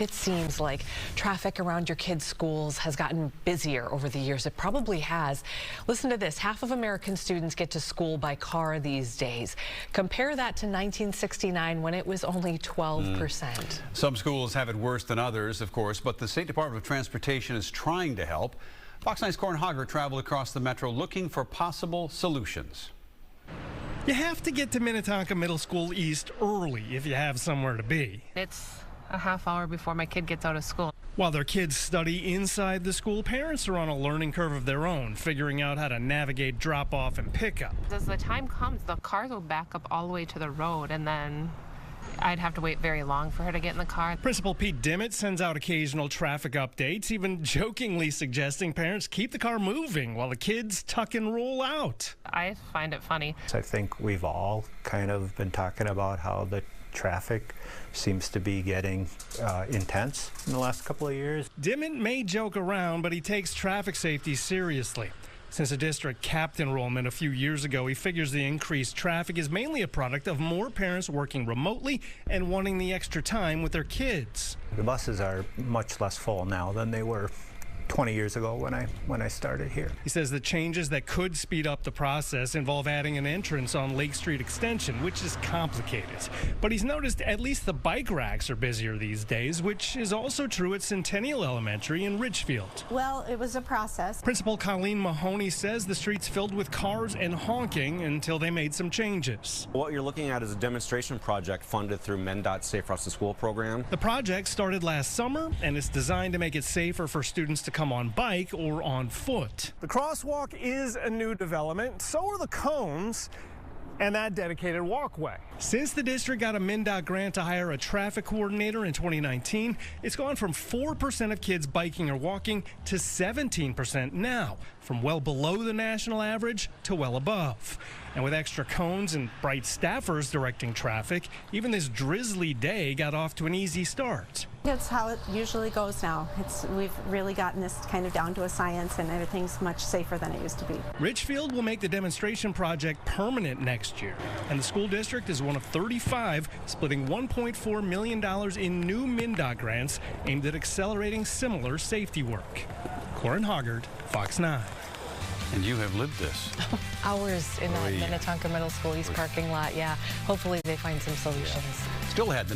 If it seems like traffic around your kids' schools has gotten busier over the years, it probably has. Listen to this. Half of American students get to school by car these days. Compare that to 1969 when it was only 12%. Some schools have it worse than others, of course, but the State Department of Transportation is trying to help. Fox 9's Corin Hogger traveled across the metro looking for possible solutions. You have to get to Minnetonka Middle School East early if you have somewhere to be. It's a half hour before my kid gets out of school. While their kids study inside the school, parents are on a learning curve of their own, figuring out how to navigate drop-off and pickup. As the time comes, the cars will back up all the way to the road, and then I'd have to wait very long for her to get in the car. Principal Pete Dimmitt sends out occasional traffic updates, even jokingly suggesting parents keep the car moving while the kids tuck and roll out. I find it funny. I think we've all kind of been talking about how the traffic seems to be getting intense in the last couple of years. Dimmitt may joke around, but he takes traffic safety seriously. Since the district capped enrollment a few years ago, he figures the increased traffic is mainly a product of more parents working remotely and wanting the extra time with their kids. The buses are much less full now than they were 20 years ago when I started here. He says the changes that could speed up the process involve adding an entrance on Lake Street Extension, which is complicated. But he's noticed at least the bike racks are busier these days, which is also true at Centennial Elementary in Ridgefield. Well, it was a process. Principal Colleen Mahoney says the street's filled with cars and honking until they made some changes. What you're looking at is a demonstration project funded through MnDOT's Safe Routes to School program. The project started last summer, and it's designed to make it safer for students to come on bike or on foot. The crosswalk is a new development, so are the cones and that dedicated walkway. Since the district got a MnDOT grant to hire a traffic coordinator in 2019, it's gone from 4% of kids biking or walking to 17% now, from well below the national average to well above. And with extra cones and bright staffers directing traffic, even this drizzly day got off to an easy start. That's how it usually goes now. We've really gotten this kind of down to a science, and everything's much safer than it used to be. Ridgefield will make the demonstration project permanent next year, and the school district is one of 35 splitting $1.4 million in new MnDOT grants aimed at accelerating similar safety work. Corin Hoggard, Fox 9. And you have lived this. Hours in that Minnetonka Middle School East parking lot, yeah. Hopefully they find some solutions. Still had the